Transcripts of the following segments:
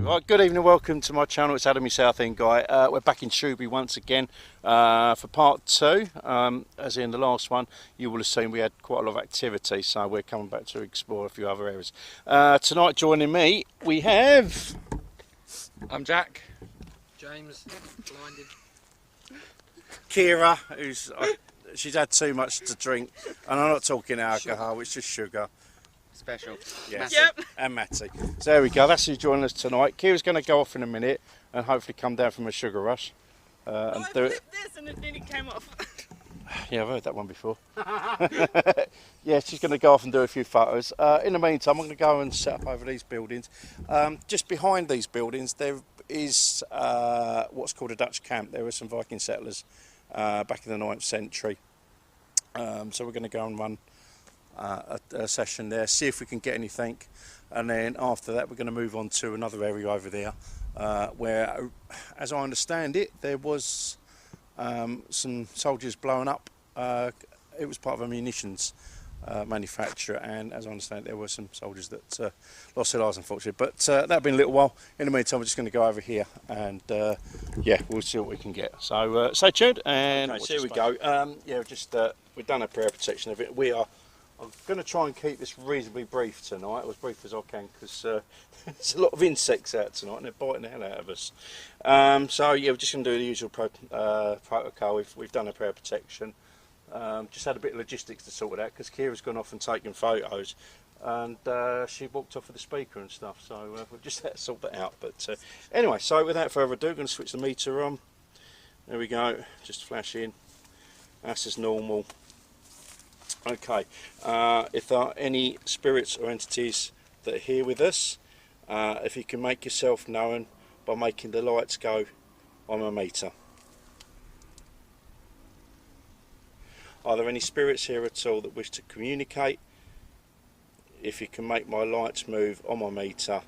Right, good evening, welcome to my channel. It's Adam, your South End guy. We're back in Shoebury once again for part two. As in the last one, you will have seen we had quite a lot of activity, so we're coming back to explore a few other areas. Tonight joining me, we have... I'm Jack. James, blinded. Kira, who's... she's had too much to drink, and I'm not talking alcohol, it's just sugar. Special. Yes. Yep. And Matty. So there we go, that's who's joining us tonight. Kira's going to go off in a minute and hopefully come down from a sugar rush. And do it. This and then it came off. Yeah, I've heard that one before. Yeah, she's going to go off and do a few photos. In the meantime, I'm going to go and set up over these buildings. Just behind these buildings, there is what's called a Dutch camp. There were some Viking settlers back in the 9th century. So we're going to go and run a session there, see if we can get anything, and then after that we're going to move on to another area over there where, as I understand it, there was some soldiers blowing up. It was part of a munitions manufacturer, and as I understand it, there were some soldiers that lost their lives, unfortunately. But that'll be in a little while. In the meantime, we're just going to go over here and yeah, we'll see what we can get. So stay tuned, and okay, so here we go. Yeah, just we've done a prayer protection of it. I'm going to try and keep this reasonably brief tonight, as brief as I can, because there's a lot of insects out tonight and they're biting the hell out of us. So yeah, we're just going to do the usual protocol. We've done a prayer protection. Just had a bit of logistics to sort it out, because Kira's gone off and taken photos, and she walked off with the speaker and stuff, so we've just had to sort that out. But anyway, so without further ado, I'm going to switch the meter on. There we go, just flash in. That's as normal. Okay, if there are any spirits or entities that are here with us, if you can make yourself known by making the lights go on my meter. Are there any spirits here at all that wish to communicate? If you can make my lights move on my meter.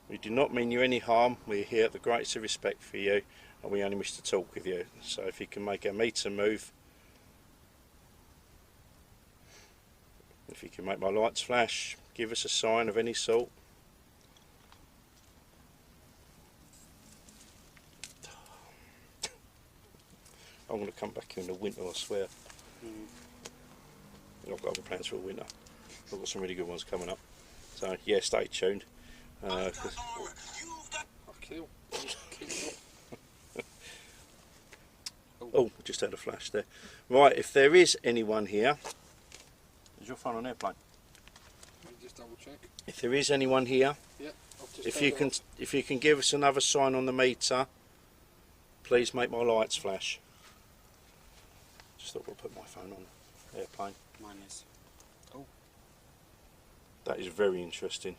We do not mean you any harm. We are here at the greatest of respect for you, and we only wish to talk with you. So if you can make our meter move, if you can make my lights flash, give us a sign of any sort. I'm going to come back here in the winter, I swear. I've got other plans for winter. I've got some really good ones coming up. So yeah, stay tuned. Oh, just had a flash there. Right, if there is anyone here, is your phone on airplane? Let me just double check. If there is anyone here, yeah, if you can give us another sign on the meter, please make my lights flash. Just thought we'll put my phone on airplane. Mine is. Oh. That is very interesting.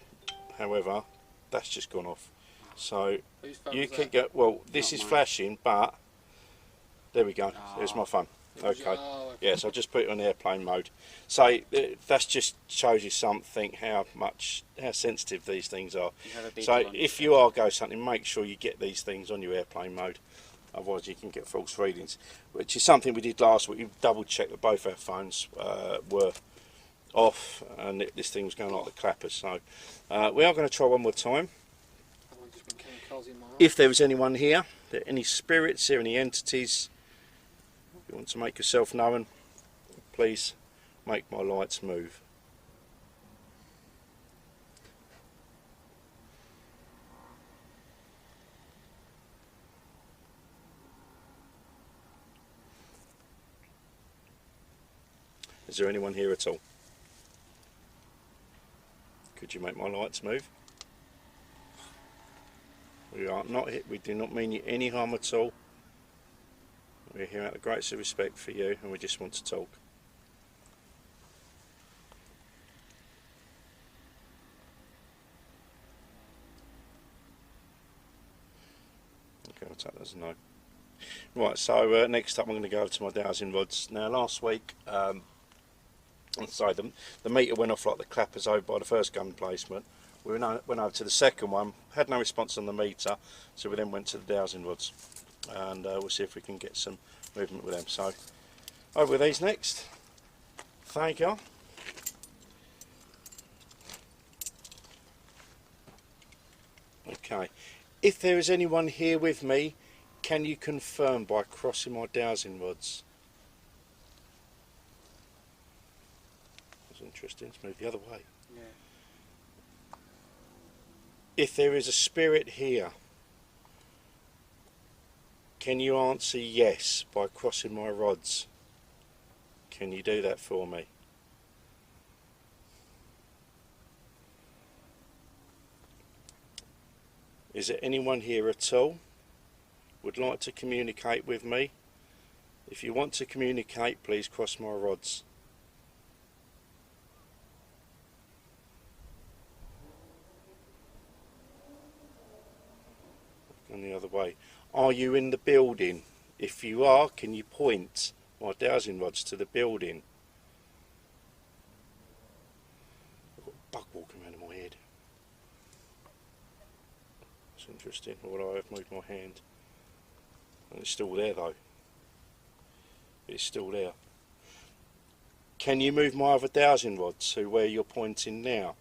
However, that's just gone off. So you keep going. Well, this is flashing, but there we go. There's my phone. Okay. Yes, I'll just put it on airplane mode. So that just shows you something how sensitive these things are. So if you are ghost hunting, make sure you get these things on your airplane mode. Otherwise you can get false readings, which is something we did last week. We double checked that both our phones were off, and this thing was going like the clappers. So we are going to try one more time. If there was anyone here, any spirits here, any entities, if you want to make yourself known, please make my lights move. Is there anyone here at all? Could you make my lights move? We are not hit. We do not mean you any harm at all. We're here out of the greatest of respect for you, and we just want to talk. Okay, I'll take that as a no. Right, so next up I'm going to go over to my dowsing rods. Now last week, so the meter went off like the clappers over by the first gun placement. We went over to the second one, had no response on the meter, so we then went to the dowsing rods, and we'll see if we can get some movement with them. So over with these next. Thank you. Okay. If there is anyone here with me, can you confirm by crossing my dowsing rods? That's interesting. Let's move the other way. Yeah. If there is a spirit here, can you answer yes by crossing my rods? Can you do that for me? Is there anyone here at all would like to communicate with me? If you want to communicate, please cross my rods. And the other way. Are you in the building? If you are, can you point my dowsing rods to the building? I've got a bug walking around in my head. That's interesting. Although I have moved my hand. And it's still there though. It's still there. Can you move my other dowsing rod to where you're pointing now?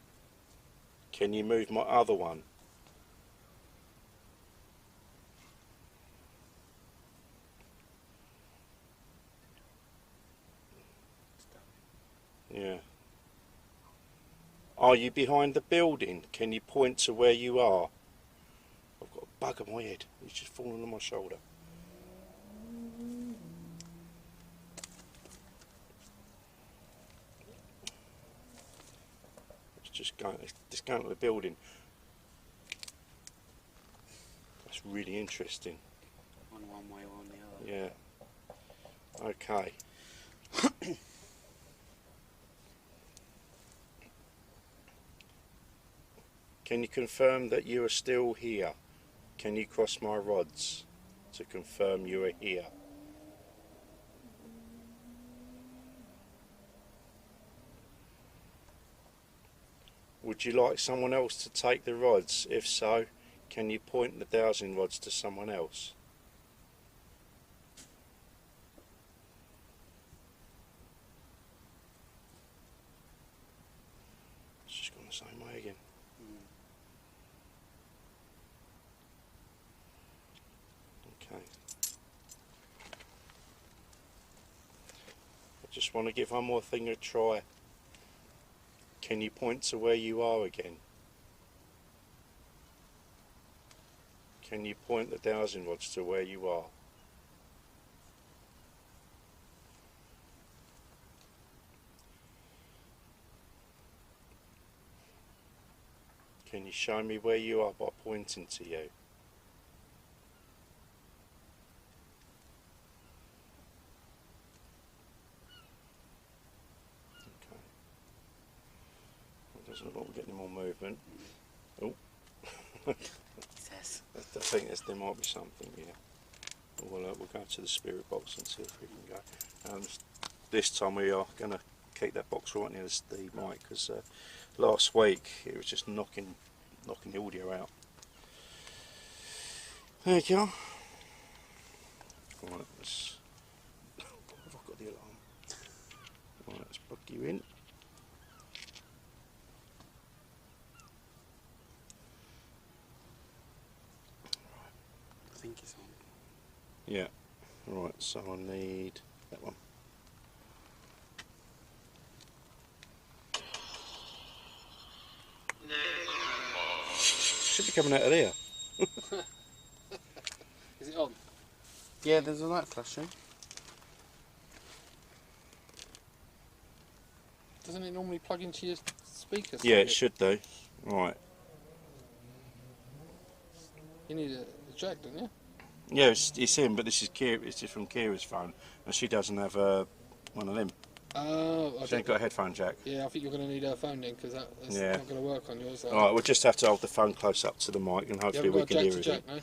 Can you move my other one? Yeah. Are you behind the building? Can you point to where you are? I've got a bug on my head. It's just falling on my shoulder. It's going to the building. That's really interesting. On one way or on the other. Yeah. Okay. Can you confirm that you are still here? Can you cross my rods to confirm you are here? Would you like someone else to take the rods? If so, can you point the dowsing rods to someone else? It's just gone the same way again. Okay. I just want to give one more thing a try. Can you point to where you are again? Can you point the dowsing rods to where you are? Can you show me where you are by pointing to you? Okay. It doesn't look like we're getting any more movement. Oh. I think there might be something here. We'll go to the spirit box and see if we can go. This time we are going to keep that box right near the mic, because last week it was just knocking the audio out. There you go. Right, let's. Have I got the alarm? Right, let's plug you in. I think it's on. Yeah. Right, so I need that one. Should be coming out of there. Is it on? Yeah, there's a light flashing. Doesn't it normally plug into your speaker? Yeah, it should do. Right. You need a jack, don't you? Yeah, it's in, but this is Kira. It's just from Kira's phone, and she doesn't have one of them. Oh, She ain't got a headphone jack. Yeah, I think you're going to need her phone then, because that's not going to work on yours. All right, we'll just have to hold the phone close up to the mic, and hopefully we can hear it. Jack, no?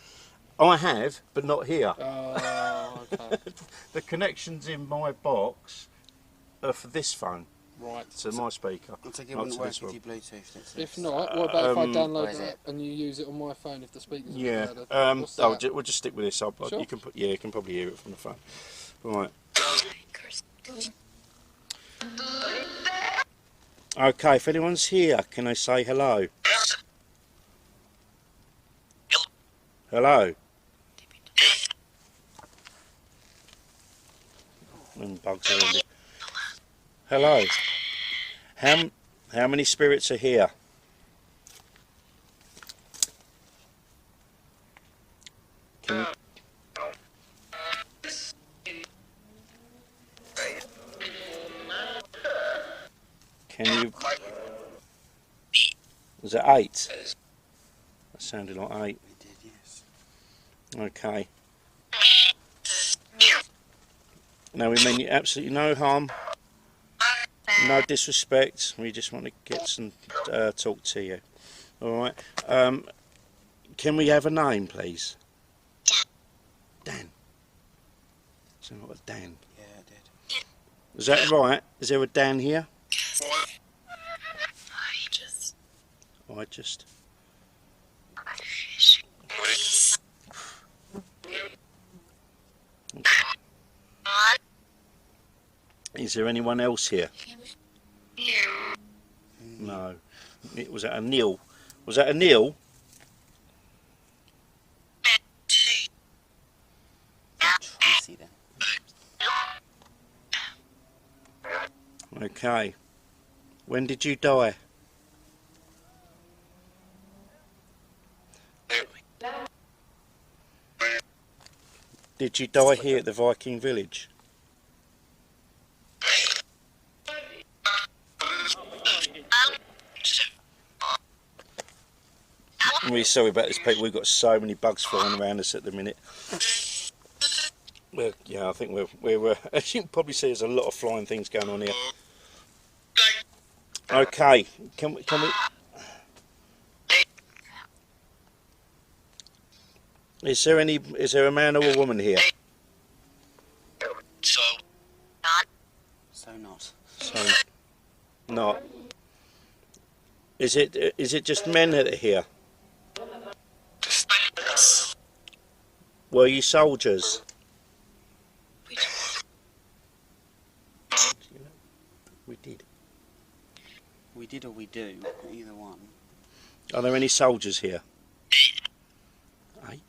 I have, but not here. Oh, okay. The connections in my box are for this phone, Right. to my speaker. I think it not wouldn't to work this with one. your Bluetooth. If not, what about if I What download is that it? and you use it on my phone if the speakers are Yeah. better? What's that? We'll just stick with this. Sure. You can put. Yeah, you can probably hear it from the phone. Right. Okay. If anyone's here, can I say hello? Hello. And bugs are in there. Hello. How many spirits are here? Can you... Was it 8? That sounded like 8. It did, yes. Okay. Now we mean absolutely no harm, no disrespect. We just want to get some talk to you. All right. Can we have a name, please? Dan. Sound like a Dan. Yeah, I did. Is that right? Is there a Dan here? I just. Is there anyone else here? No. Was that a Neil? Was that a Neil? Tracy then. Okay. When did you die? Did you die here at the Viking village? I'm really sorry about this, people. We've got so many bugs flying around us at the minute. Well, yeah, I think we're as you can probably see, there's a lot of flying things going on here. Okay, can we? Is there a man or a woman here? So not. So, not. Is it just men that are here? Were you soldiers? We did. We did or we do, either one. Are there any soldiers here? 8?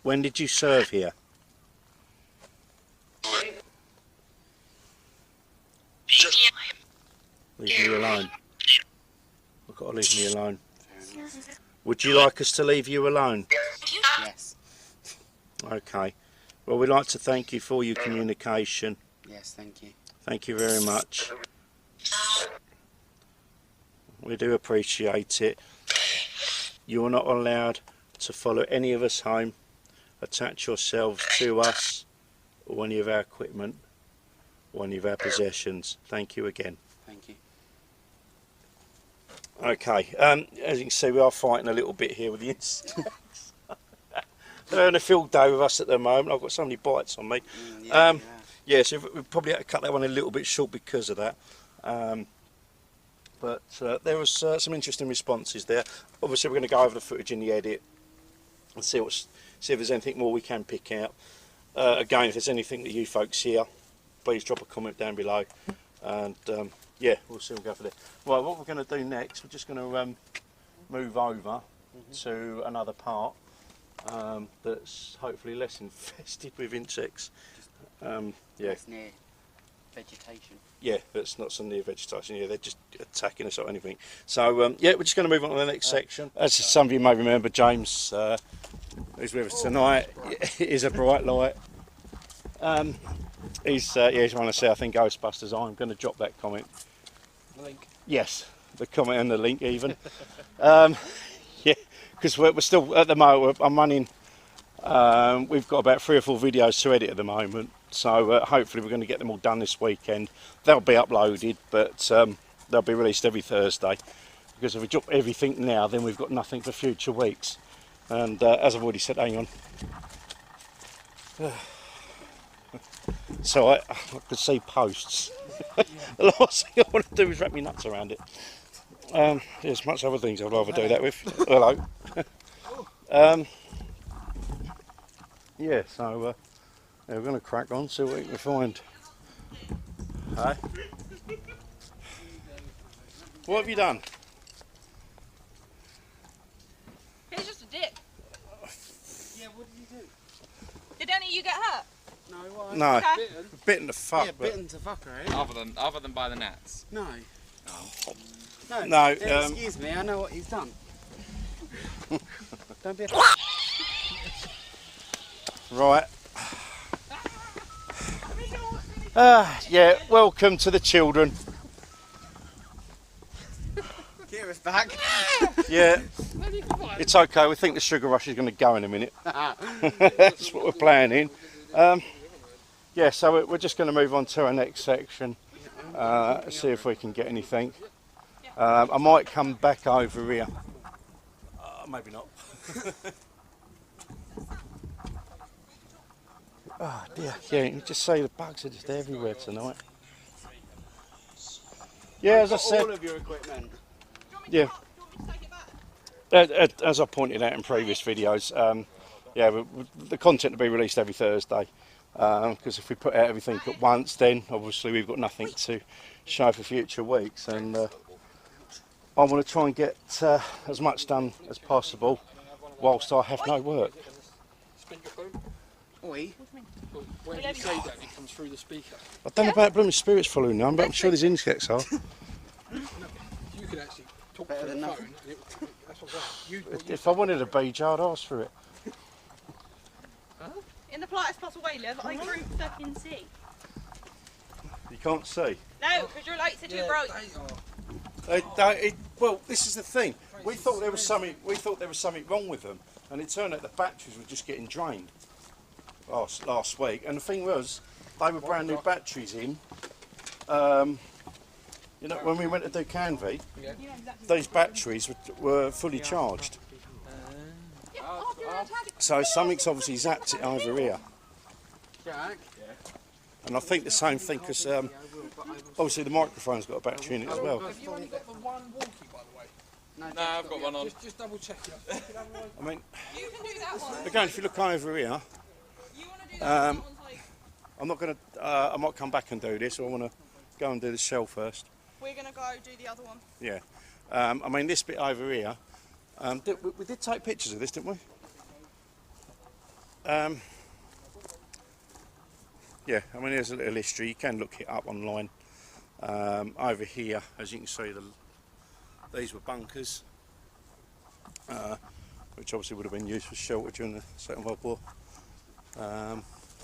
When did you serve here? Leave me alone. I've got to leave me alone. Would you like us to leave you alone? Yes. Okay. Well, we'd like to thank you for your communication. Yes, thank you. Thank you very much. We do appreciate it. You're not allowed to follow any of us home, attach yourselves to us or any of our equipment or any of our possessions. Thank you again. Thank you. Okay, as you can see, we are fighting a little bit here with the insects. They're having a field day with us at the moment. I've got so many bites on me. Yeah, so we probably had to cut that one a little bit short because of that. But there was some interesting responses there. Obviously, we're going to go over the footage in the edit and see if there's anything more we can pick out. Again, if there's anything that you folks hear, please drop a comment down below. And yeah, we'll see. We'll go for that. Well, what we're going to do next, we're just going to move over to another part that's hopefully less infested with insects. Yeah. It's near vegetation. Yeah, that's not so near vegetation. Yeah, they're just attacking us or anything. So yeah, we're just going to move on to the next section. As some of you may remember, James, who's with us tonight, is a bright light. He's trying to say, I think Ghostbusters. I'm going to drop that comment. Link. Yes, the comment and the link even. Yeah, because we're still at the moment. I'm running. We've got about 3 or 4 videos to edit at the moment, so hopefully we're going to get them all done this weekend. They'll be uploaded, but they'll be released every Thursday. Because if we drop everything now, then we've got nothing for future weeks. And as I've already said, hang on. So I could see posts. The last thing I want to do is wrap my nuts around it. There's much other things I'd rather do that with. Hello. Yeah, so yeah, we're going to crack on, see what we can find. Hey? What have you done? He's just a dick. Yeah, what did you do? Did any of you get hurt? No, why? No, Okay. Bitten. bitten the fuck. Yeah, but- bitten to fuck her, eh? Other than by the gnats. No. Oh. No, No, excuse me, I know what he's done. Don't be a... Right. Yeah, welcome to the children. Kira's back. Yeah, it's okay. We think the sugar rush is going to go in a minute. That's what we're planning. Yeah, so we're just going to move on to our next section. See if we can get anything. I might come back over here. Maybe not. Oh dear. Yeah, you can just say the bugs are just everywhere tonight. Yeah, as I said. All of your equipment. Yeah. As I pointed out in previous videos, yeah, the content will be released every Thursday. Because if we put out everything at once, then obviously we've got nothing to show for future weeks. And I want to try and get as much done as possible whilst I have no work. Speak your phone. Oi. When you say that, it comes through the speaker. I don't know about blooming spirits following now, but I'm sure these insects are. You could actually talk Better through than the nothing. phone. And that's what I'm saying. If I wanted a beach, I'd ask for it. In the politest possible way, Liv, I can't fucking see. You can't see. No, because your lights are too bright. Well, this is the thing. We thought there was something. We thought there was something wrong with them, and it turned out the batteries were just getting drained last week. And the thing was, they were brand new batteries in. You know, when we went to do Canvey, these batteries were fully charged. So something's obviously zapped it over here. Jack. And I think the same thing because obviously the microphone's got a battery in it as well. Have you only got the one walkie, by the way? No, I've got one on. Just double check it. I mean, You can do that one. again, if you look over here, You want to do that one? I'm not going to. I might come back and do this. Or I want to go and do the shell first. We're going to go do the other one. Yeah. I mean, this bit over here. We did take pictures of this, didn't we? Yeah. I mean, there's a little history. You can look it up online. Over here, as you can see, these were bunkers, which obviously would have been used for shelter during the Second World War.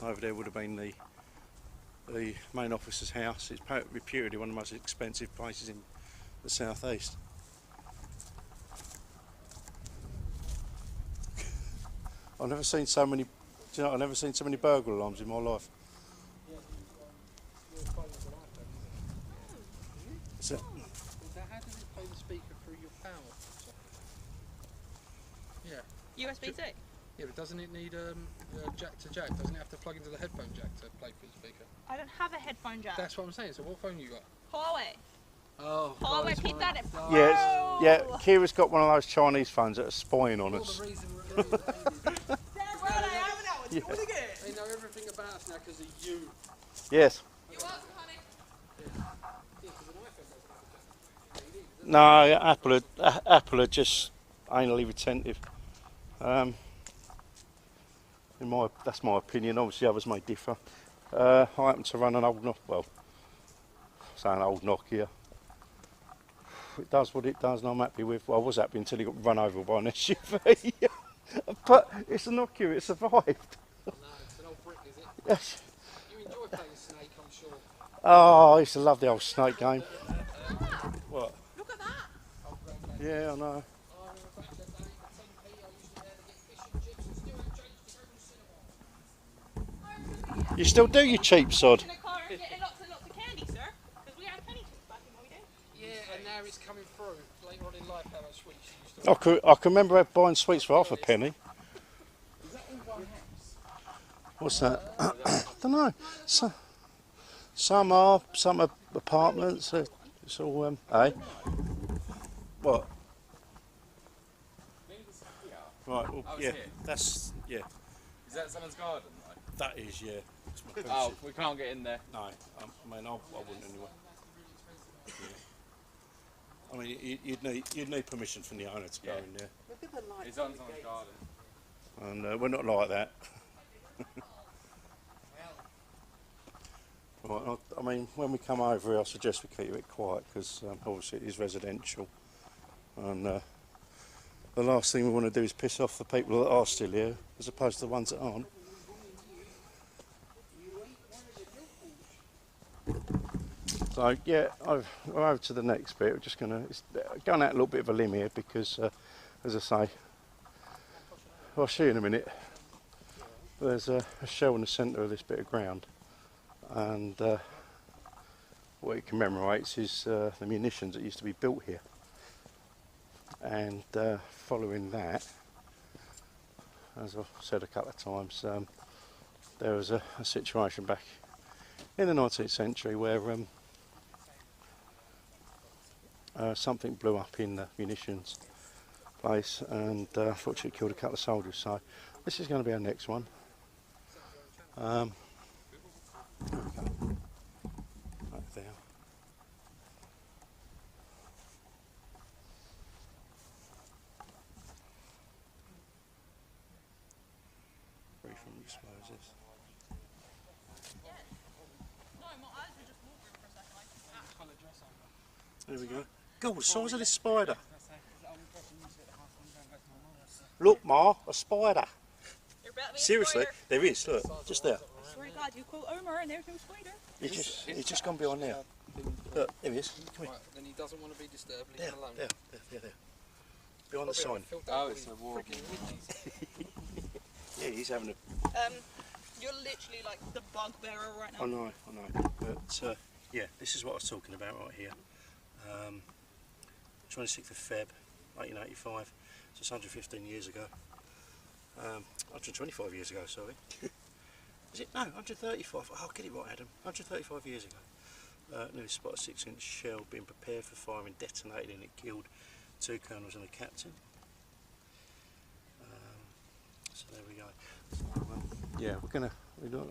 Over there would have been the main officer's house. It's reputed one of the most expensive places in the southeast. I've never seen so many. Do you know? I've never seen so many burglar alarms in my life. So, How does it play the speaker through your power? Yeah. USB-C. Yeah, but doesn't it need jack to jack? Doesn't it have to plug into the headphone jack to play through the speaker? I don't have a headphone jack. That's what I'm saying. So what phone you got? Huawei. Oh, Huawei, keep that in. yeah, Kira's got one of those Chinese phones that are spying on us. The reason we're doing that Yeah. they know everything about us now because of you. Yes. You welcome, honey. No, Apple are just anally retentive. That's my opinion. Obviously, others may differ. I happen to run an old Nokia. It does what it does, and I'm happy with. Well, I was happy until it got run over by an SUV. But it's a Nokia. It survived. No, it's an old brick, is it? Yes. You enjoy playing Snake, I'm sure. Oh, I used to love the old Snake game. What? Look at that. Yeah, I know. You still do, you cheap sod. In a car and getting lots and lots of candy, sir. Because we had penny chips back in my day. Yeah, and now it's coming through. Later on in life, how much sweets you used to I can remember buying sweets for half a penny. Is that all one house? What's that? I don't know. Some are apartments. It's all eh? What? Right. Well, Oh, it's yeah. here. That's yeah. Is that someone's garden? Right? That is yeah. It's my boots. Oh, we can't get in there. No, I mean, I wouldn't anyway. Yeah. I mean, you'd need permission from the owner to go in there, It's on someone's garden. and we're not like that. Right, I mean, when we come over here, I suggest we keep it quiet because obviously it is residential, and the last thing we want to do is piss off the people that are still here, as opposed to the ones that aren't. So yeah, we're over to the next bit. We're just going out a little bit of a limb here because, as I say, I'll show you in a minute. There's a shell in the centre of this bit of ground, and what it commemorates is the munitions that used to be built here. And following that, as I've said a couple of times, there was a situation back in the 19th century where something blew up in the munitions place and unfortunately killed a couple of soldiers. So this is going to be our next one. There we go. Right there. Free from explosives. No, my eyes were just watering for a second. There we go. God, the size of this spider. Look, Ma, a spider. There better be a Seriously, spider. there is. Look, just there. I swear to God, you call Omar and there's no spider. He's just gone behind there. Look, there he is. Come here. Right, then he doesn't want to be disturbed. Leave There, him alone. there. Behind the sign. Oh, it's a war. Yeah, he's having a. You're literally like the bugbearer right now. I know. But yeah, this is what I was talking about right here. 26th of Feb, 1885. So it's 115 years ago. 125 years ago, sorry. Is it? No, 135. Oh, get it right, Adam. 135 years ago. Nearly spotted a 6-inch shell being prepared for fire and detonated, and it killed 2 colonels and a captain. So there we go. So, yeah,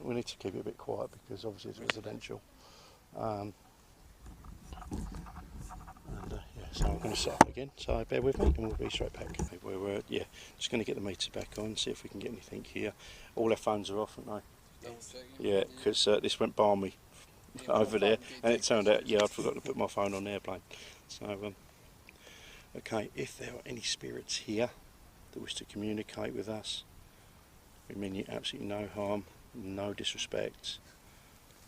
we need to keep it a bit quiet because obviously it's residential. Yeah, so I'm going to set up again. So bear with me, and we'll be straight back. We're just going to get the meter back on, see if we can get anything here. All our phones are off, aren't they? Yeah, because this went balmy over there, and it turned out I'd forgotten to put my phone on airplane. So okay, if there are any spirits here that wish to communicate with us, we mean you absolutely no harm, no disrespect.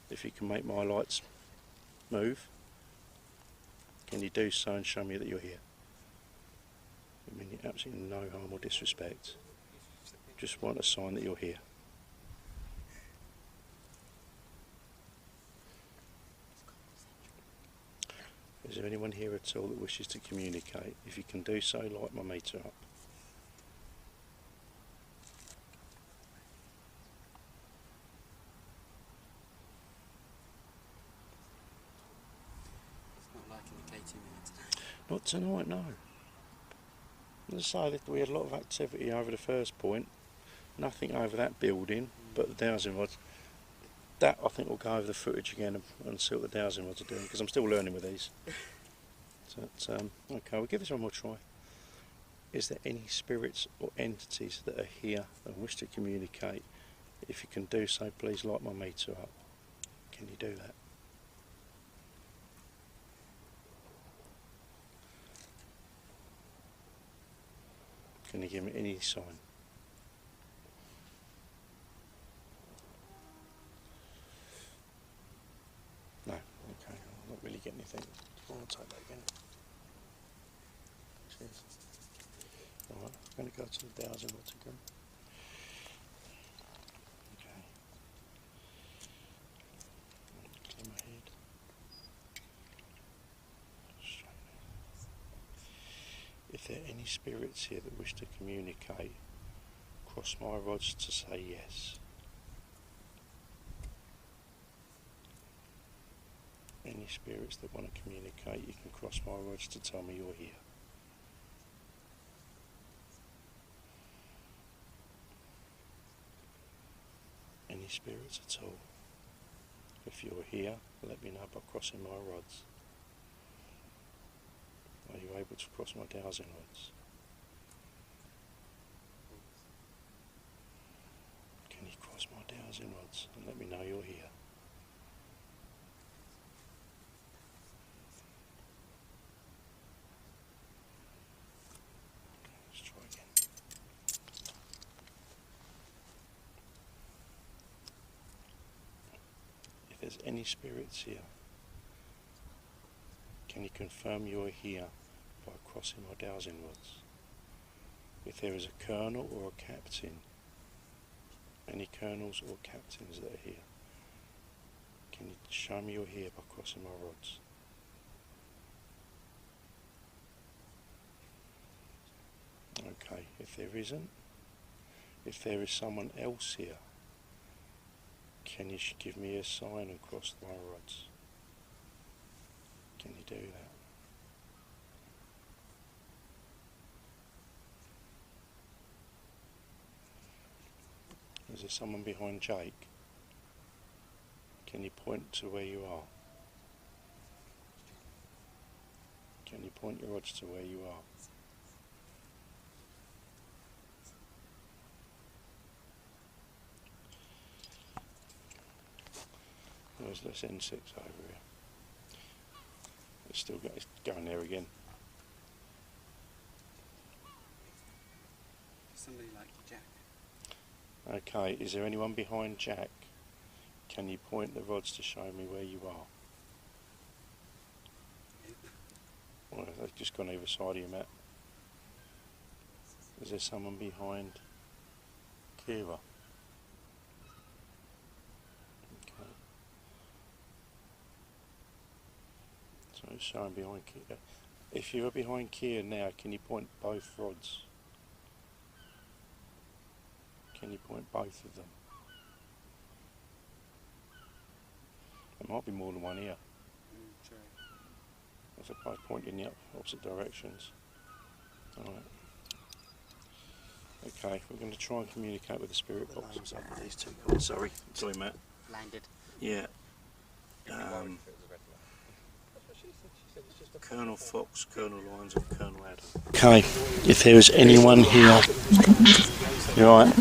If you can make my lights move, can you do so and show me that you're here? We mean you absolutely no harm or disrespect. Just want a sign that you're here. Is there anyone here at all that wishes to communicate? If you can do so, light my meter up. Not tonight, no. As I say, that we had a lot of activity over the first point. Nothing over that building, but the dowsing rods. That I think we'll go over the footage again and see what the dowsing rods are doing, because I'm still learning with these. So, okay, we'll give this one more try. Is there any spirits or entities that are here and wish to communicate? If you can do so, please light my meter up. Can you do that? Can you give me any sign? No, okay, I'm not really getting anything. I'll take that again. Cheers. Alright, I'm going to go to the dowsing rods again. Okay. Clear my head. If there are any spirits here that wish to communicate, cross my rods to say yes. Any spirits that want to communicate, you can cross my rods to tell me you're here. Any any spirits at all? If you're here, let me know by crossing my rods. Are you able to cross my dowsing rods? Can you cross my dowsing rods and let me know you're here? Let's try again. If there's any spirits here, can you confirm you're here by crossing my dowsing rods? If there is a colonel or a captain, any colonels or captains that are here, can you show me you're here by crossing my rods? Okay, if there isn't, if there is someone else here, can you give me a sign and cross my rods? Can you do that? Is there someone behind Jake? Can you point to where you are? Can you point your rods to where you are? There's this N6 over here. It's going there again. Somebody like Jack. Okay, is there anyone behind Jack? Can you point the rods to show me where you are? Well, they've just gone either side of you, Matt. Is there someone behind Kira? Okay. So it's showing behind Kira. If you're behind Kira now, can you point both rods? Can you point both of them? There might be more than one here. Sure. I suppose pointing in the opposite directions. Alright. Okay, we're going to try and communicate with the spirit box. Up with these two guys. Sorry, Matt. Landed. Yeah. Colonel Fox, Colonel Lyons and Colonel Adam. Okay, if there is anyone here. You alright?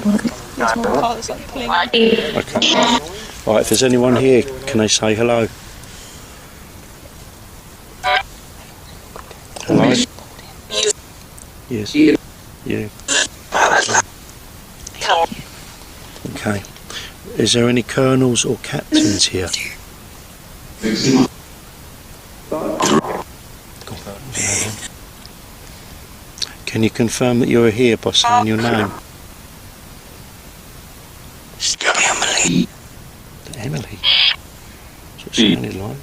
There's more cars like pulling. Okay. Right, if there's anyone here, can they say hello? Hello? Yes. You. Okay. Is there any colonels or captains here? Can you confirm that you're here by saying your name? Emily. That's what it sounded like.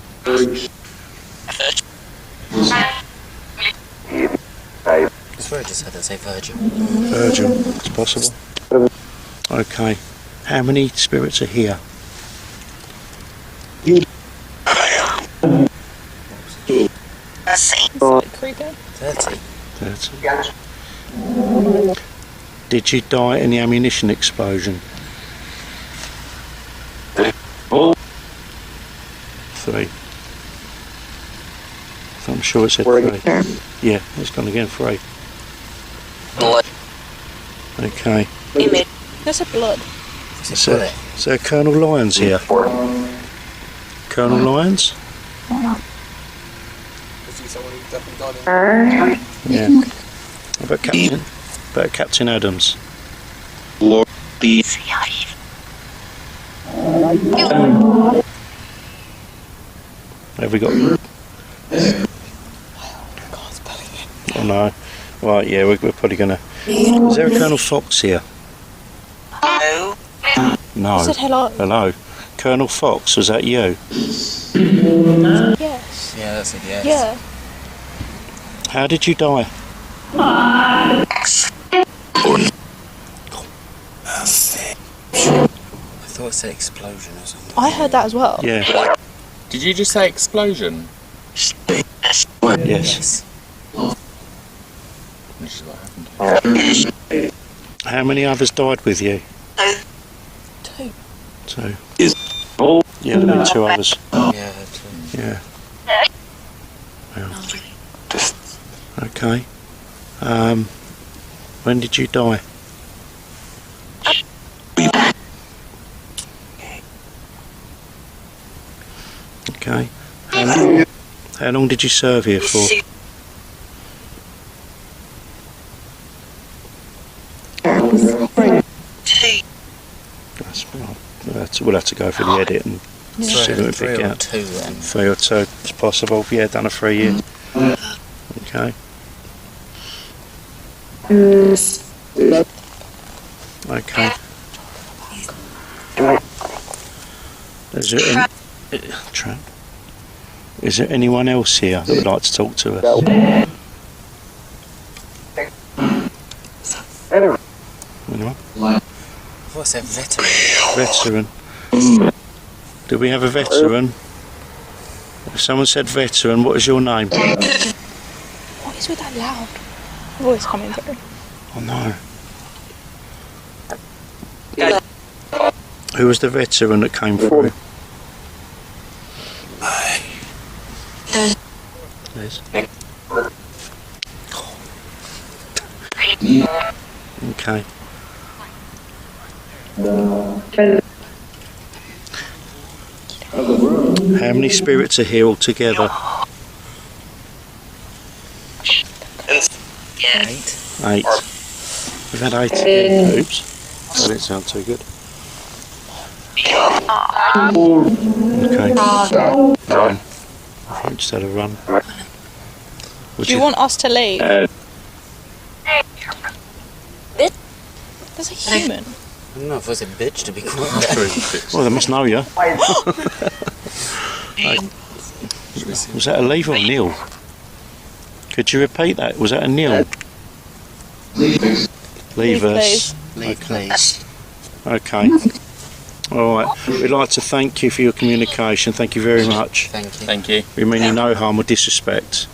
I swear I just heard that say Virgil. Virgil, it's possible. Okay. How many spirits are here? Creepy. 30. 30. Did you die in the ammunition explosion? 3. I'm sure it said 3. Yeah, it's gone again, 3. Okay. There's a blood. Is there Colonel Lyons here? Colonel Lyons? Is he someone who definitely died in? Yeah. What about Captain? About Captain Adams? Have we got? Oh no. Right, yeah, we're probably gonna. Is there a Colonel Fox here? No. I said hello. Hello. Colonel Fox, was that you? Yes. Yeah, that's it, yes. Yeah. How did you die? I thought it said explosion or something. I heard that as well. Yeah. Did you just say explosion? Yes. Which is what happened. How many others died with you? 2. Two. Yeah, there'll be two others. Yeah, Yeah. Well, okay. When did you die? Okay. How long did you serve here for? We'll have to go for the edit and see what we pick out. 3 then. 3 or 2, it's possible. Yeah, done a 3 year. Okay. Okay. Is there anyone else here that would like to talk to us? Anyone? What's a veteran? Veteran. Do we have a veteran? If someone said veteran, what is your name? What is with that loud voice coming through? Oh no. Who was the veteran that came through? Liz. Okay. How many spirits are here altogether? 8. 8. We've had 8 again. Oops. That didn't sound too good. Okay. 9. I think we just had a run. Do you want us to leave? There's a human. I don't know if it's a bitch to be quiet. Well, they must know you. Was that a leave or nil? Could you repeat that? Was that a nil? Leave us. Leave, please. Okay. Alright. We'd like to thank you for your communication. Thank you very much. Thank you. Thank you. We mean you no harm or disrespect.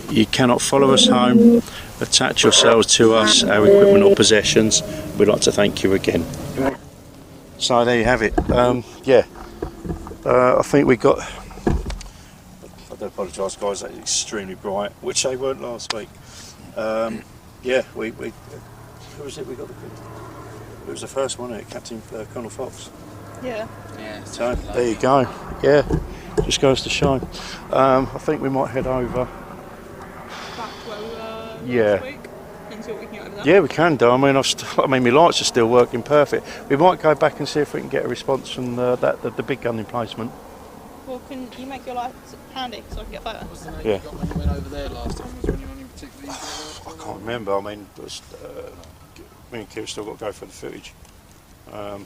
You cannot follow us home, attach yourselves to us, our equipment or possessions. We'd like to thank you again. So there you have it. Yeah. I think we got... I do apologise guys, that's extremely bright, which they weren't last week. Yeah, we who was it we got? It was the first one, wasn't it? Captain Colonel Fox. Yeah. Yeah. So there you go. Yeah, just goes to show. I think we might head over. Back to where we were Yeah. last week and see what we can get over there. Yeah, we can do. I mean, my lights are still working perfect. We might go back and see if we can get a response from the big gun emplacement. Well, can you make your lights handy so I can get a photo? What was the name Yeah. you got when you went over there last time? Was there anyone in particular? I can't remember. I mean, it was, me and Kira still got to go for the footage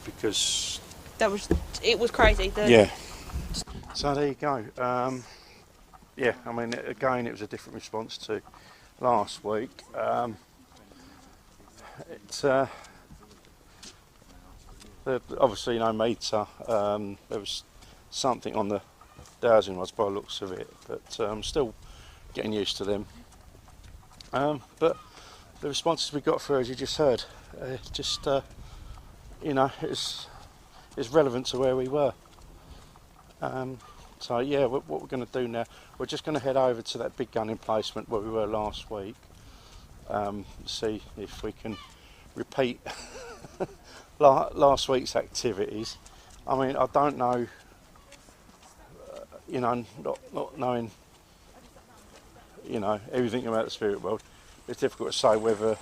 because. It was crazy. Yeah. So there you go. Yeah, I mean, again, it was a different response to last week. Obviously, no meter. There was something on the dowsing rods by the looks of it, but I'm still getting used to them. But the responses we got through, as you just heard, you know, it's relevant to where we were. So yeah, what we're going to do now, we're just going to head over to that big gun emplacement where we were last week. See if we can repeat last week's activities. I mean, I don't know, you know, not knowing, you know, everything about the spirit world, it's difficult to say whether,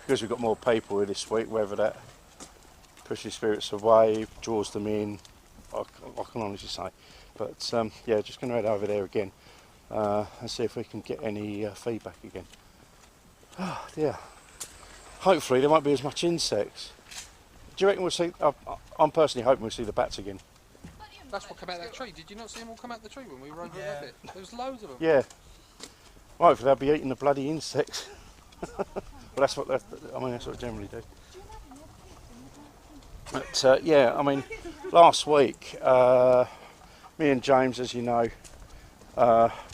because we've got more people here this week, whether that pushes spirits away, draws them in, I can honestly say. But yeah, just going to head over there again and see if we can get any feedback again. Oh dear. Hopefully there won't be as much insects. Do you reckon we'll see, I'm personally hoping we'll see the bats again. That's what came out of that tree. Did you not see them all come out the tree when we were over that bit? There was loads of them. Yeah. Well, hopefully they'll be eating the bloody insects. Well, that's what I generally do. But yeah, I mean, last week, me and James, as you know,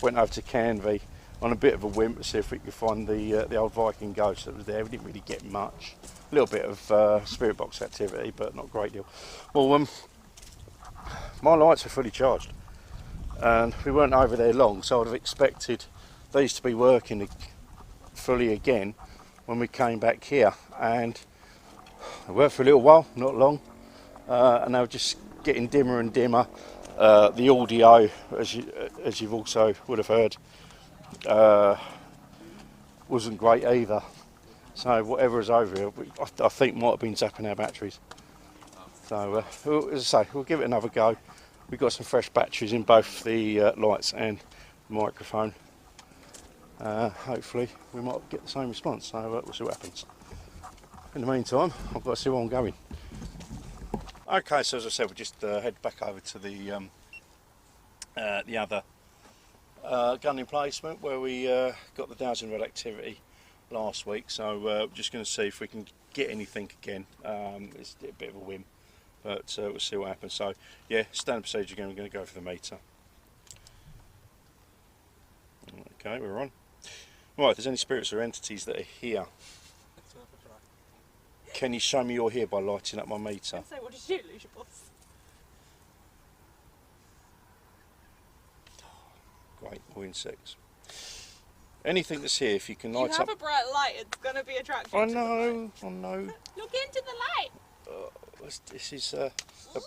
went over to Canvey on a bit of a whim to see if we could find the old Viking ghost that was there. We didn't really get much. A little bit of spirit box activity, but not a great deal. Well, my lights are fully charged, and we weren't over there long, so I'd have expected these to be working fully again when we came back here, and they worked for a little while, not long, and they were just getting dimmer and dimmer. The audio, as you've also would have heard, wasn't great either. So whatever is over here, I think might have been zapping our batteries. So as I say, we'll give it another go. We've got some fresh batteries in both the lights and the microphone. Hopefully we might get the same response, so we'll see what happens. In the meantime, I've got to see where I'm going. Okay, so as I said, we'll just head back over to the other gun emplacement where we got the dowsing rod activity last week. So we're just going to see if we can get anything again. It's a bit of a whim, but we'll see what happens. So yeah, standard procedure again, we're going to go for the meter. Okay, we're on. Right, if there's any spirits or entities that are here, can you show me you're here by lighting up my meter? So what did you do, lose your boss? Great, all insects. Anything that's here, if you can You light have up. a bright light, it's going to be attractive. I to the know, I know. light. Look into the light. This is a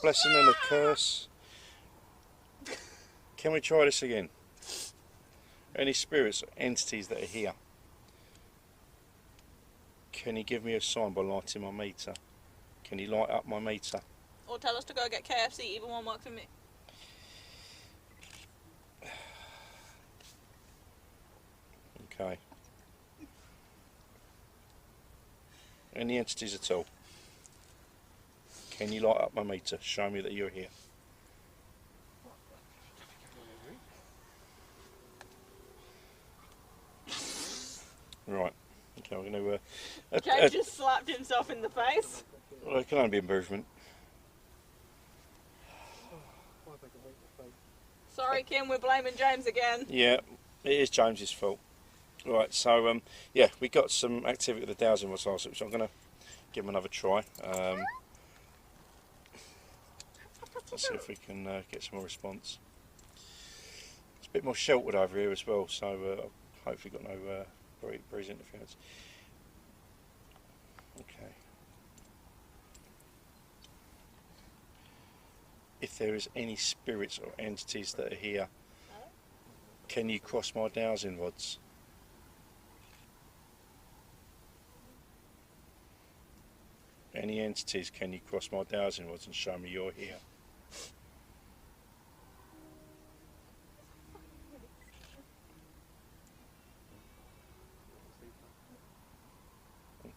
blessing and a curse. Can we try this again? Any spirits or entities that are here, can you give me a sign by lighting my meter? Can you light up my meter? Or tell us to go get KFC, even one works for me. Okay. Any entities at all? Can you light up my meter? Show me that you're here. Right. Okay, we're going to... Jay just slapped himself in the face. well, it can only be improvement. Sorry, Kim, we're blaming James again. Yeah, it is James's fault. Right, so yeah, we got some activity with the dowsing rods last week, so I'm going to give them another try. Let's see if we can get some more response. It's a bit more sheltered over here as well, so hopefully got no breeze interference. Okay. If there is any spirits or entities that are here, can you cross my dowsing rods? Any entities, can you cross my dowsing rods and show me you're here?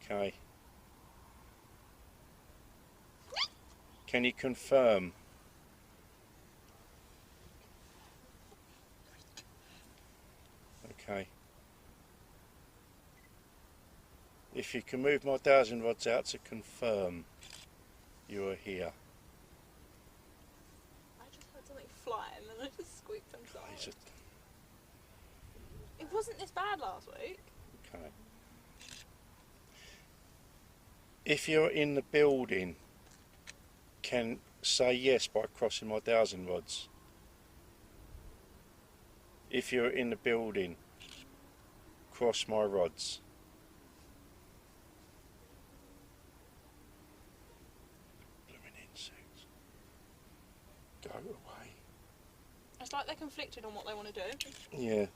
Okay. Can you confirm? Okay. If you can move my dowsing rods out to confirm you are here. I just heard something fly and then I just squeaked inside. Is it? It wasn't this bad last week. Okay. If you're in the building, can say yes by crossing my dowsing rods. If you're in the building, cross my rods. Blooming insects. Go away. It's like they're conflicted on what they want to do. Yeah.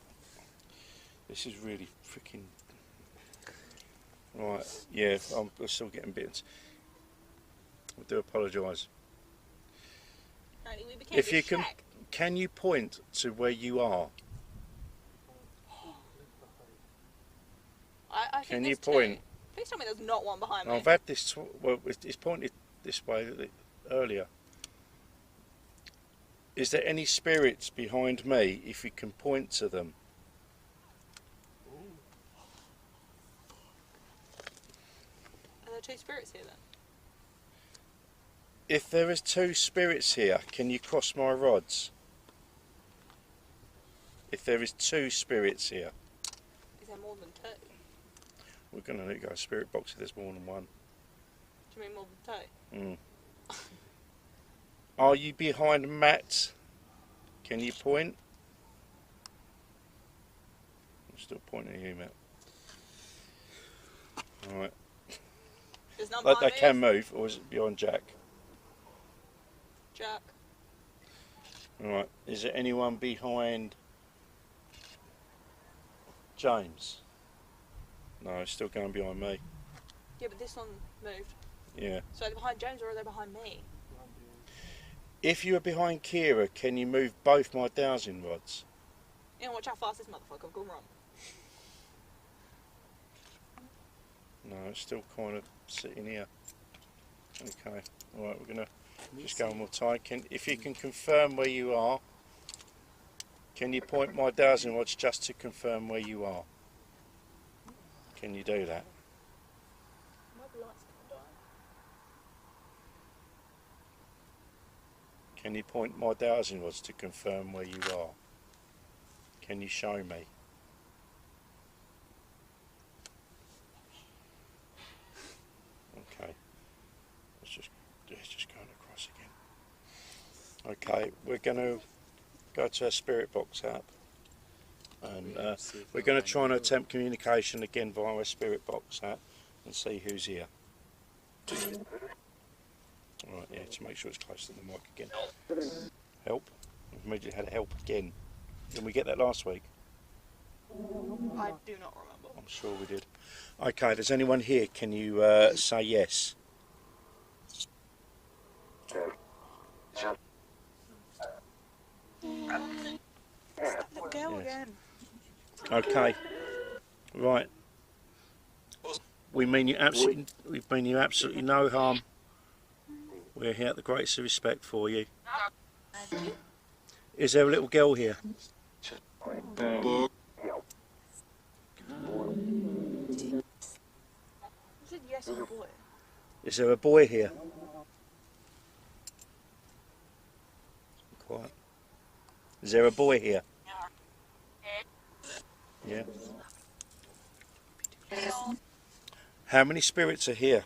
This is really freaking... Right, yeah, I'm still getting bits. I do apologise. Apparently we became If you can you point to where you are? I think Can you there's two. point? Please tell me there's not one behind me. I've had this, well, it's pointed this way earlier. Is there any spirits behind me, if you can point to them? Are there two spirits here then? If there is two spirits here, can you cross my rods? If there is two spirits here. than two. We're going to need to go spirit box if there's more than one. Do you mean more than two? Are you behind Matt? Can you point? I'm still pointing at you, Matt. Alright. There's none But behind they me. can move, or is it behind Jack? Jack. Alright. Is there anyone behind James? No, it's still going behind me. Yeah, but this one moved. Yeah. So are they behind James or are they behind me? If you are behind Kira, can you move both my dowsing rods? You know, watch how fast this motherfucker will run. No, it's still kind of sitting here. Okay. Alright, we're going to just go one more time. If you can confirm where you are, can you point my dowsing rods just to confirm where you are? Can you do that? Can you point my dowsing rods to confirm where you are? Can you show me? Okay. It's just going across again. Okay, we're going to go to our spirit box app, and we're going to try and attempt communication again via our spirit box app and see who's here. Right, yeah, to make sure it's close to the mic again. Help. We've immediately had help again. Didn't we get that last week? I do not remember. I'm sure we did. Okay, there's anyone here? Can you say yes? Little girl Yes. again. Okay. Right. We mean you absolutely no harm. We're here at the greatest of respect for you. Is there a little girl here? I said yes, oh boy. Is there a boy here? Quiet. Is there a boy here? Yeah. How many spirits are here?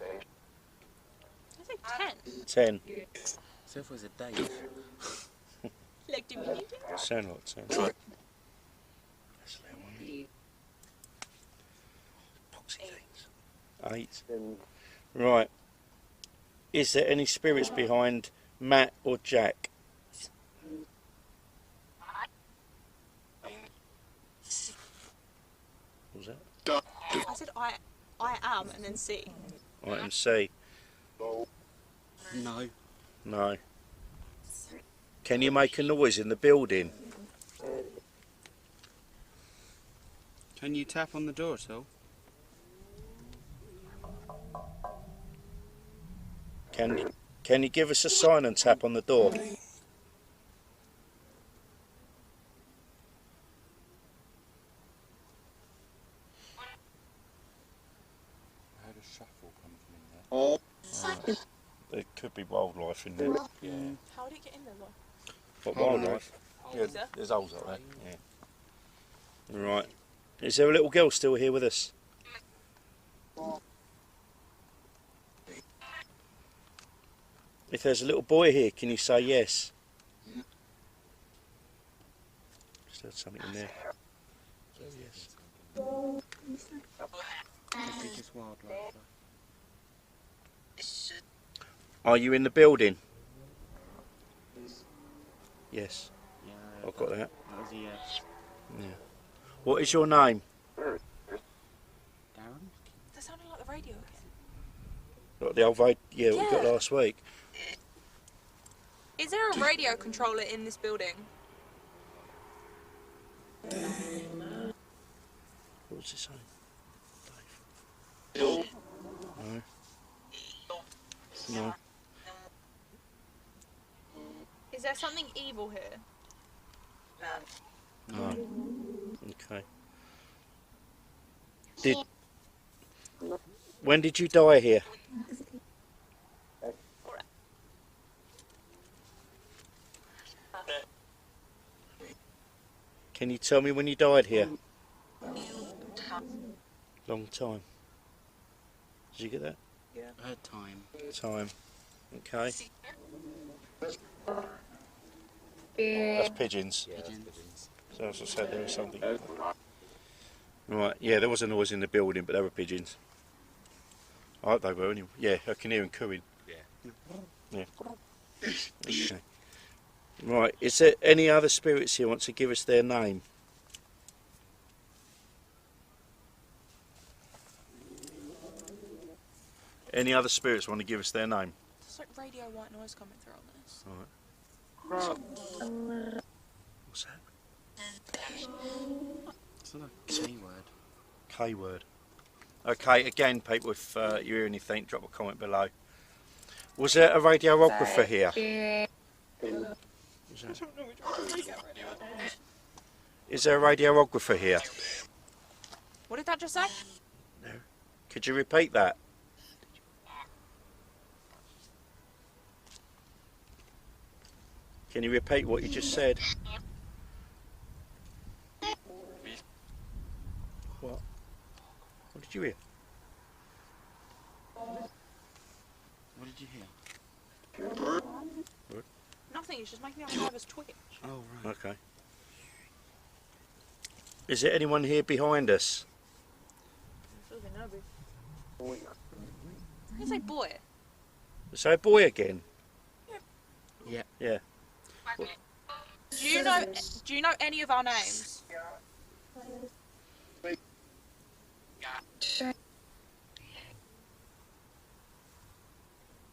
I think 10. 10. So if it was a Dave. Like, do we need to? Sound like 10. That's that one. Poxy things. 8. Right. Is there any spirits behind Matt or Jack? What was that? I said I am and then C. Item C. No. No. Can you make a noise in the building? Can you tap on the door at all? Can you give us a sign and tap on the door? I heard a shuffle come from in there. There could be wildlife in there. Yeah. How did it get in there, though? What wildlife? Yeah, Is there? there's holes like that. Yeah. Right. Is there a little girl still here with us? If there's a little boy here, can you say yes? Just heard something in there. So yes. Could be just wildlife. Are you in the building? Yes. Yeah, I've got that. that was a yes. Yeah. What is your name? Darren? That sounded like the radio again. Like the old vote? Yeah, we got Yeah. last week. Is there a radio controller in this building? What was it saying? Dave? No. No. Is there something evil here? No. Okay. When did you die here? Can you tell me when you died here? Long time. Did you get that? Time. Time. Okay. That's pigeons. Pigeons. So as I said, there was something. Right, yeah, there was a noise in the building, but they were pigeons. I hope they were anyway. Yeah, I can hear them cooing. Yeah. Okay. Right, is there any other spirits here want to give us their name? Any other spirits want to give us their name? There's like radio white noise coming through on this. Alright. What's that? It's not a K word. K word. Okay, again, people, if you hear anything, drop a comment below. Was there a radiographer here? Is there a radiographer here? What did that just say? Could you repeat that? Can you repeat what you just said? What? What did you hear? What did you hear? Nothing, it's just making me nervous twitch. Oh, right. Okay. Is there anyone here behind us? I can say boy. Is there a boy again? Yeah. Yeah. Do you know any of our names?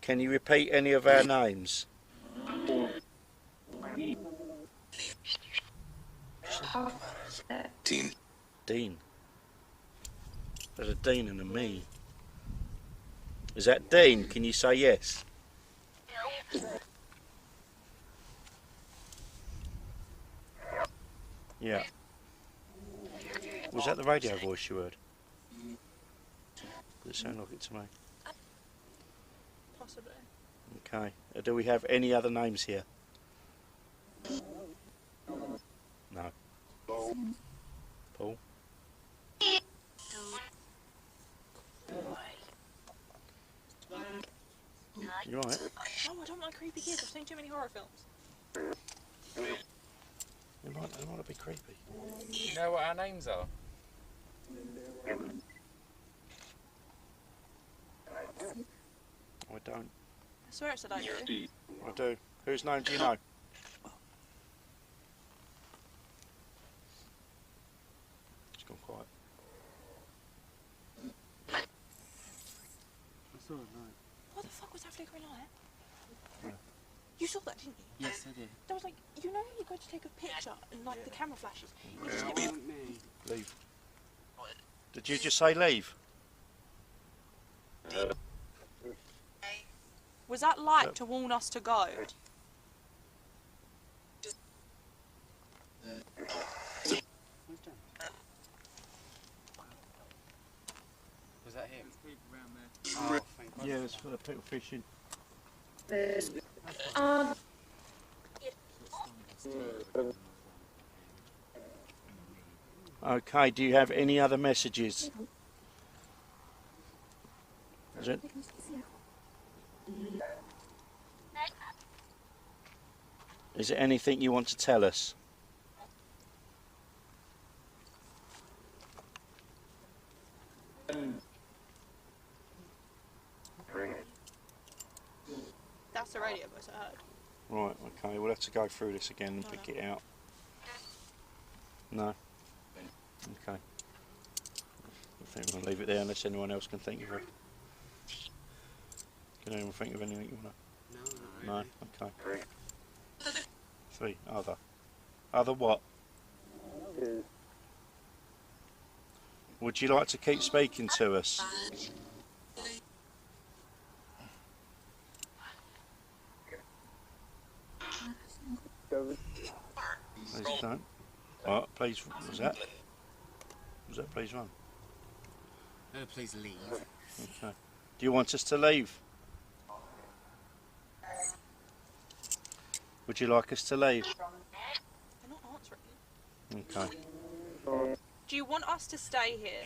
Can you repeat any of our names? Dean. Dean. There's a Dean and a me. Is that Dean? Can you say yes? Yeah. Was that the radio voice you heard? Does it sound like it to me? Possibly. Okay. Do we have any other names here? No. Paul? You right? No, I don't like creepy kids. I've seen too many horror films. They might be creepy. You know what our names are? I don't. I swear it said I do. I do. Whose name do you know? It's gone quiet. I saw it, no. What the fuck was that flickering light? Yeah. You saw that, didn't you? Yes, I did. That was like, you know when you go to take a picture and like the camera flashes? You just It get wasn't me. Leave. Did you just say leave? Was that light to warn us to go? Was that him? Oh, thank God. Yeah, it's for the people fishing. Okay, do you have any other messages? Is it? Is there anything you want to tell us? That's the radio voice I heard. Right, okay, we'll have to go through this again and pick it out. No? Okay. I think we're going to leave it there unless anyone else can think of it. Can anyone think of anything you want to? No. No? Okay. 3. Other. Other what? Would you like to keep speaking to us? Please don't. What? Please, was that? Was that please run? No, please leave. Okay. Do you want us to leave? Would you like us to leave? They're not answering. Okay. Do you want us to stay here?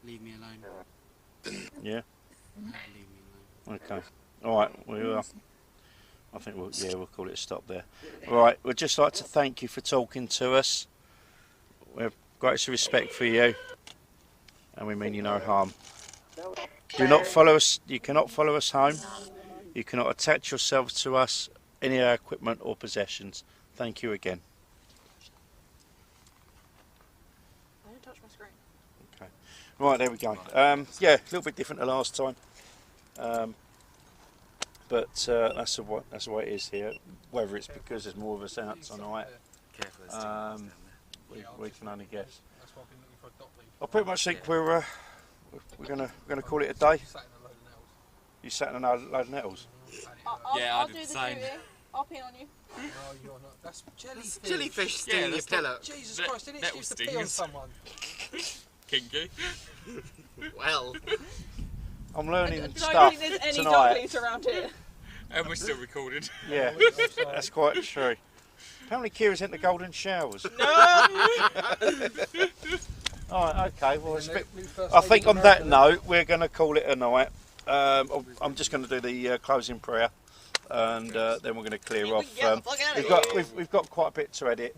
Leave me alone. Yeah. Leave me alone. Okay. All right. I think we'll call it a stop there. All right. We'd just like to thank you for talking to us. We have greatest respect for you, and we mean you no harm. Do not follow us. You cannot follow us home. You cannot attach yourselves to us, any of our equipment or possessions. Thank you again. I didn't touch my screen. Okay. Right, there we go. Yeah, a little bit different to last time. But that's the way it is here. Whether it's because there's more of us out tonight, Careful, there's down there. we can only guess. That's why I've been looking for a dock leaf. I pretty much think we're gonna call it a day. Sat in a load of nails. You sat in a load of nettles. Yeah, I I'll did do the the same. duty. I'll pee on you. No, you're not. That's jellyfish. Jellyfish sting Yeah, your that's not- pillow. Jesus Net- Christ, didn't it nettle used to pee on stings. someone? Kinky. Well, I'm learning I don't stuff think there's any dog tonight. leaves around here. And we're still recording. Yeah, that's quite true. Apparently Kira's into golden showers. Alright, okay, well, I think on that note, we're going to call it a night. I'm just going to do the closing prayer, and then we're going to clear off. We've got quite a bit to edit.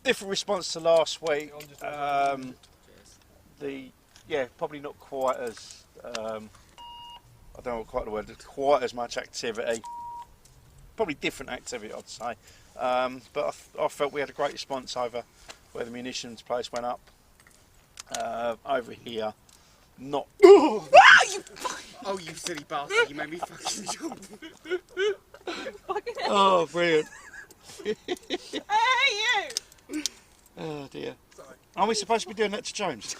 Different response to last week. Probably not quite as I don't know quite the word. Quite as much activity. Probably different activity, I'd say. But I felt we had a great response over where the munitions place went up. Over here, not. oh, you silly bastard! You made me fucking jump. Oh, brilliant! Hey, you! Oh dear. Are we supposed to be doing that to James?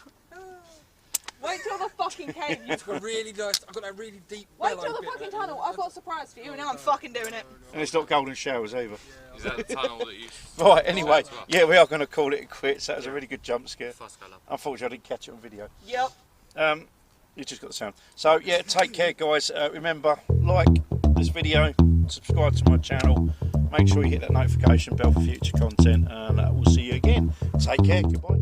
Wait till the fucking cave. It's got really nice. I've got that really deep. Wait bellow till the bit fucking there. tunnel. I've got a surprise for you, and now I'm fucking doing it. And it's not golden showers either. Is that the tunnel that you... Right. Anyway, yeah, we are going to call it quits. That was a really good jump scare. Fast go, love. Unfortunately, I didn't catch it on video. Yep. You just got the sound. So yeah, take care, guys. Remember, like this video, subscribe to my channel. Make sure you hit that notification bell for future content, and we'll see you again. Take care. Goodbye.